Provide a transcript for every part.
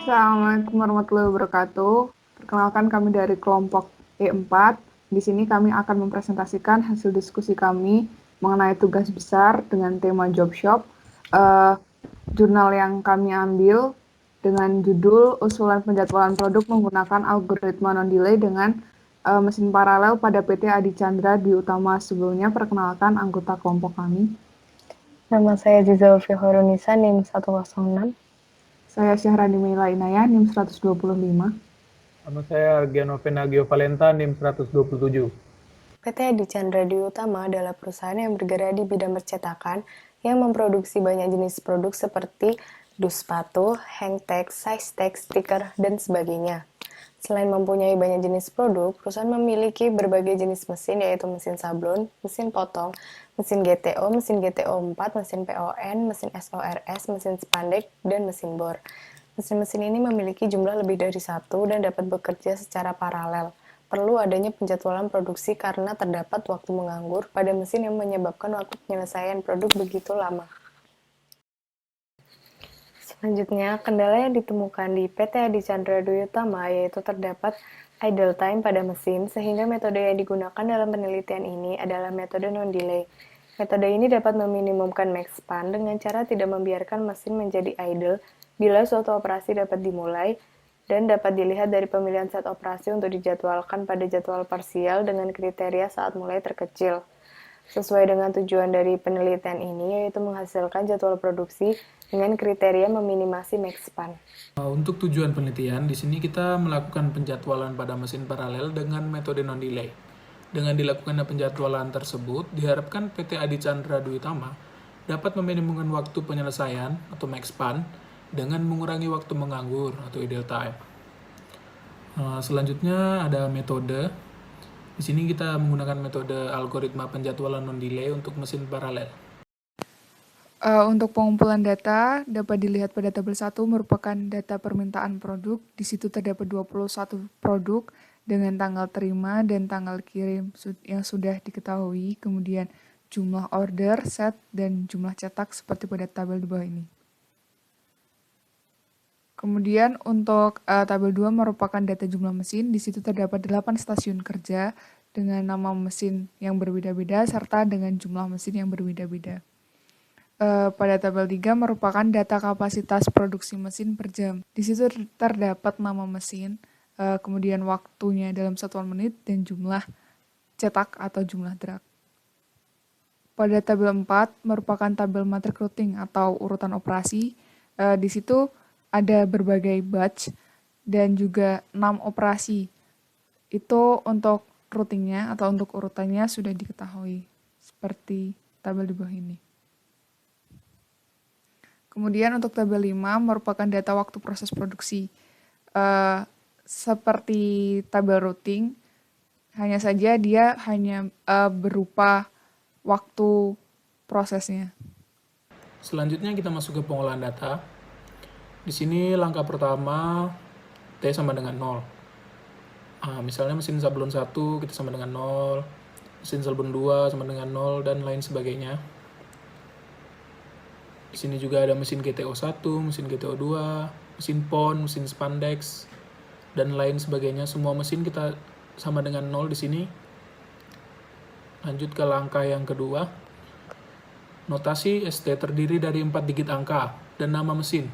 Assalamualaikum warahmatullahi wabarakatuh. Perkenalkan kami dari kelompok E4. Di sini kami akan mempresentasikan hasil diskusi kami mengenai tugas besar dengan tema job shop. Jurnal yang kami ambil dengan judul usulan penjadwalan produk menggunakan algoritma non-delay dengan mesin paralel pada PT Adi Chandra Dwi Utama. Sebelumnya perkenalkan anggota kelompok kami. Nama saya Jizel Fihorunisa, NIM 106. Saya Syahrani Meila Inayah, NIM 125. Nama saya Argiano Venagio Valenta, NIM 127. PT Adi Chandra Dwi Utama adalah perusahaan yang bergerak di bidang percetakan yang memproduksi banyak jenis produk seperti dus sepatu, hang tag, size tag, stiker, dan sebagainya. Selain mempunyai banyak jenis produk, perusahaan memiliki berbagai jenis mesin yaitu mesin sablon, mesin potong, mesin GTO, mesin GTO 4, mesin PON, mesin SORS, mesin spandek, dan mesin bor. Mesin-mesin ini memiliki jumlah lebih dari satu dan dapat bekerja secara paralel. Perlu adanya penjadwalan produksi karena terdapat waktu menganggur pada mesin yang menyebabkan waktu penyelesaian produk begitu lama. Selanjutnya, kendala yang ditemukan di PT Adi Chandra Dwi Utama yaitu terdapat idle time pada mesin, sehingga metode yang digunakan dalam penelitian ini adalah metode non-delay. Metode ini dapat meminimumkan max span dengan cara tidak membiarkan mesin menjadi idle bila suatu operasi dapat dimulai dan dapat dilihat dari pemilihan set operasi untuk dijadwalkan pada jadwal parsial dengan kriteria saat mulai terkecil. Sesuai dengan tujuan dari penelitian ini, yaitu menghasilkan jadwal produksi dengan kriteria meminimasi max span. Untuk tujuan penelitian, di sini kita melakukan penjadwalan pada mesin paralel dengan metode non-delay. Dengan dilakukannya penjadwalan tersebut, diharapkan PT Adi Chandra Dwi Utama dapat meminimumkan waktu penyelesaian atau max span dengan mengurangi waktu menganggur atau idle time. Selanjutnya ada metode. Di sini kita menggunakan metode algoritma penjadwalan non-delay untuk mesin paralel. Untuk pengumpulan data dapat dilihat pada tabel 1 merupakan data permintaan produk. Di situ terdapat 21 produk dengan tanggal terima dan tanggal kirim yang sudah diketahui. Kemudian jumlah order, set, dan jumlah cetak seperti pada tabel di bawah ini. Kemudian untuk tabel 2 merupakan data jumlah mesin. Di situ terdapat 8 stasiun kerja dengan nama mesin yang berbeda-beda serta dengan jumlah mesin yang berbeda-beda. Pada tabel 3 merupakan data kapasitas produksi mesin per jam. Di situ terdapat nama mesin, kemudian waktunya dalam satuan menit, dan jumlah cetak atau jumlah drag. Pada tabel 4 merupakan tabel matrik routing atau urutan operasi. Di situ ada berbagai batch dan juga 6 operasi. Itu untuk routingnya atau untuk urutannya sudah diketahui seperti tabel di bawah ini. Kemudian untuk tabel 5 merupakan data waktu proses produksi. Seperti tabel routing, hanya saja dia hanya berupa waktu prosesnya. Selanjutnya kita masuk ke pengolahan data. Di sini langkah pertama T sama dengan 0. Misalnya mesin sablon 1 kita sama dengan 0, mesin sablon 2 sama dengan 0, dan lain sebagainya. Di sini juga ada mesin GTO 1, mesin GTO 2, mesin PON, mesin spandex, dan lain sebagainya. Semua mesin kita sama dengan 0 di sini. Lanjut ke langkah yang kedua. Notasi ST terdiri dari 4 digit angka dan nama mesin.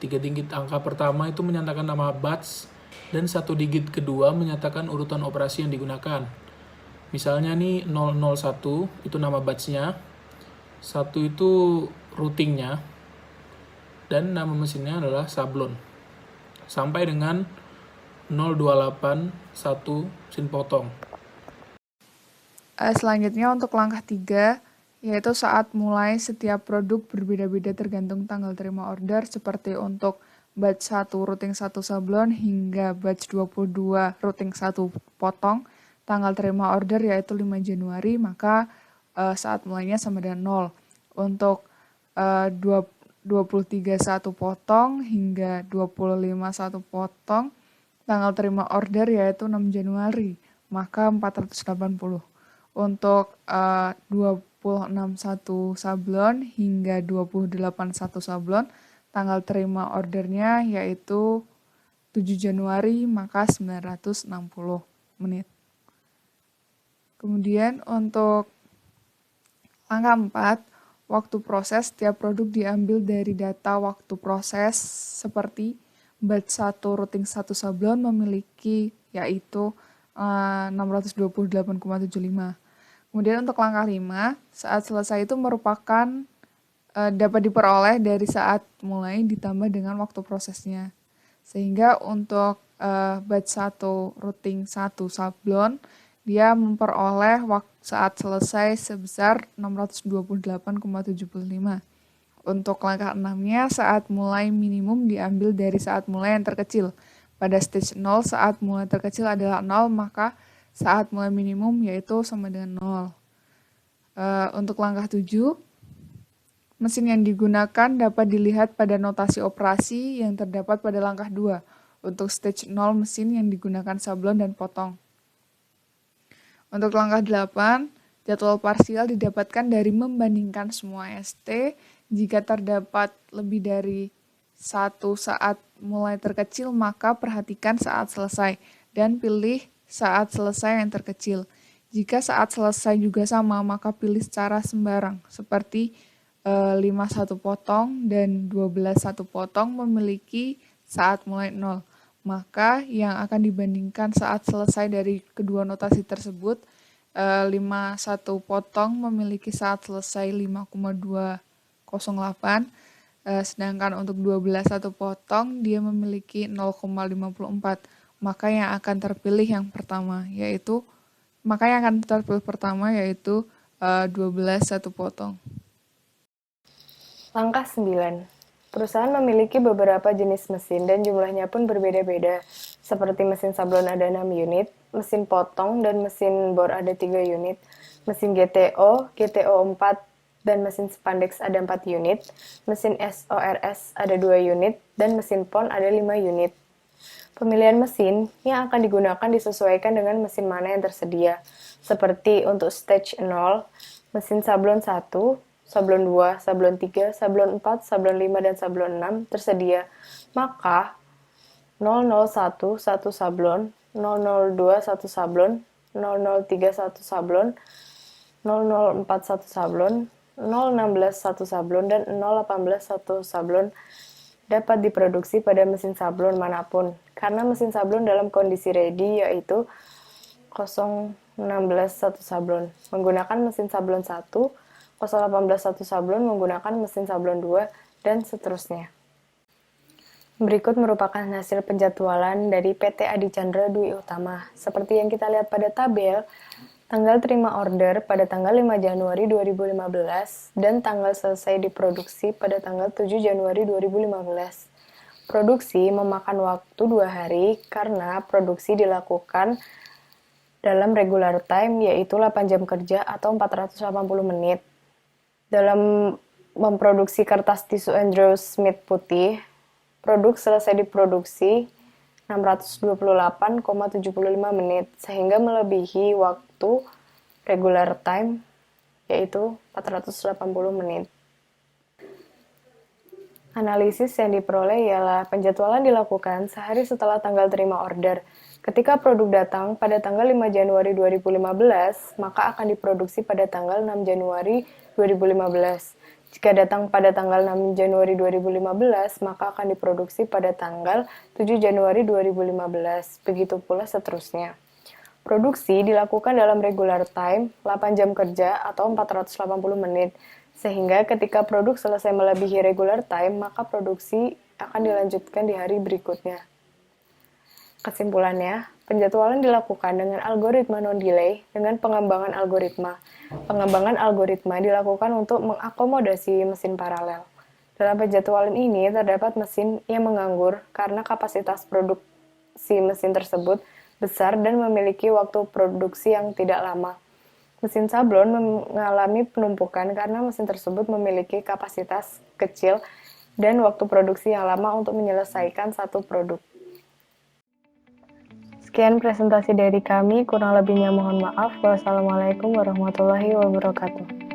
3 digit angka pertama itu menyatakan nama batch, dan 1 digit kedua menyatakan urutan operasi yang digunakan. Misalnya nih 001 itu nama batchnya, 1 itu routingnya, dan nama mesinnya adalah sablon. Sampai dengan 0281 mesin potong. Selanjutnya untuk langkah 3, yaitu saat mulai setiap produk berbeda-beda tergantung tanggal terima order, seperti untuk batch 1 routing 1 sablon hingga batch 22 routing 1 potong. Tanggal terima order yaitu 5 Januari, maka saat mulainya sama dengan 0. Untuk 23 1 potong hingga 25 1 potong, tanggal terima order yaitu 6 Januari, maka 480. Untuk 26 1 sablon hingga 28 1 sablon, tanggal terima ordernya yaitu 7 Januari maka 960 menit. Kemudian untuk langkah 4, waktu proses setiap produk diambil dari data waktu proses seperti batch 1 routing 1 sablon memiliki yaitu 628,75. Kemudian untuk langkah 5, saat selesai itu merupakan dapat diperoleh dari saat mulai ditambah dengan waktu prosesnya. Sehingga untuk batch 1 routing 1 sablon dia memperoleh saat selesai sebesar 628,75. Untuk langkah 6-nya, saat mulai minimum diambil dari saat mulai yang terkecil. Pada stage 0, saat mulai terkecil adalah 0, maka saat mulai minimum yaitu sama dengan 0. Untuk langkah 7, mesin yang digunakan dapat dilihat pada notasi operasi yang terdapat pada langkah 2. Untuk stage 0, mesin yang digunakan sablon dan potong. Untuk langkah 8, jadwal parsial didapatkan dari membandingkan semua ST. Jika terdapat lebih dari satu saat mulai terkecil, maka perhatikan saat selesai dan pilih saat selesai yang terkecil. Jika saat selesai juga sama, maka pilih secara sembarang, seperti 5 satu potong dan 12 satu potong memiliki saat mulai 0. Maka yang akan dibandingkan saat selesai dari kedua notasi tersebut, 5 satu potong memiliki saat selesai 5,208, sedangkan untuk 12 satu potong dia memiliki 0,54. Maka yang akan terpilih yaitu 12 satu potong. Langkah 9. Perusahaan memiliki beberapa jenis mesin dan jumlahnya pun berbeda-beda, seperti mesin sablon ada 6 unit, mesin potong dan mesin bor ada 3 unit, mesin GTO, GTO 4, dan mesin spandex ada 4 unit, mesin SORS ada 2 unit, dan mesin PON ada 5 unit. Pemilihan mesin yang akan digunakan disesuaikan dengan mesin mana yang tersedia, seperti untuk stage 0, mesin sablon 1, sablon 2, sablon 3, sablon 4, sablon 5, dan sablon 6 tersedia, maka 001 1 sablon, 002 1 sablon, 003 1 sablon, 004 1 sablon, 016 1 sablon, dan 018 1 sablon dapat diproduksi pada mesin sablon manapun, karena mesin sablon dalam kondisi ready yaitu 016 1 sablon menggunakan mesin sablon 1, 018 1 sablon menggunakan mesin sablon 2, dan seterusnya. Berikut merupakan hasil penjadwalan dari PT Adi Chandra Dwi Utama. Seperti yang kita lihat pada tabel, tanggal terima order pada tanggal 5 Januari 2015 dan tanggal selesai diproduksi pada tanggal 7 Januari 2015. Produksi memakan waktu 2 hari karena produksi dilakukan dalam regular time yaitu 8 jam kerja atau 480 menit. Dalam memproduksi kertas tisu Andrew Smith putih, produk selesai diproduksi 628,75 menit, sehingga melebihi waktu regular time, yaitu 480 menit. Analisis yang diperoleh ialah penjadwalan dilakukan sehari setelah tanggal terima order. Ketika produk datang pada tanggal 5 Januari 2015, maka akan diproduksi pada tanggal 6 Januari 2015. Jika datang pada tanggal 6 Januari 2015, maka akan diproduksi pada tanggal 7 Januari 2015. Begitu pula seterusnya. Produksi dilakukan dalam regular time, 8 jam kerja atau 480 menit. Sehingga ketika produk selesai melebihi regular time, maka produksi akan dilanjutkan di hari berikutnya. Kesimpulannya, penjadwalan dilakukan dengan algoritma non-delay dengan pengembangan algoritma. Pengembangan algoritma dilakukan untuk mengakomodasi mesin paralel. Dalam penjadwalan ini terdapat mesin yang menganggur karena kapasitas produksi mesin tersebut besar dan memiliki waktu produksi yang tidak lama. Mesin sablon mengalami penumpukan karena mesin tersebut memiliki kapasitas kecil dan waktu produksi yang lama untuk menyelesaikan satu produk. Sekian presentasi dari kami, kurang lebihnya mohon maaf. Wassalamualaikum warahmatullahi wabarakatuh.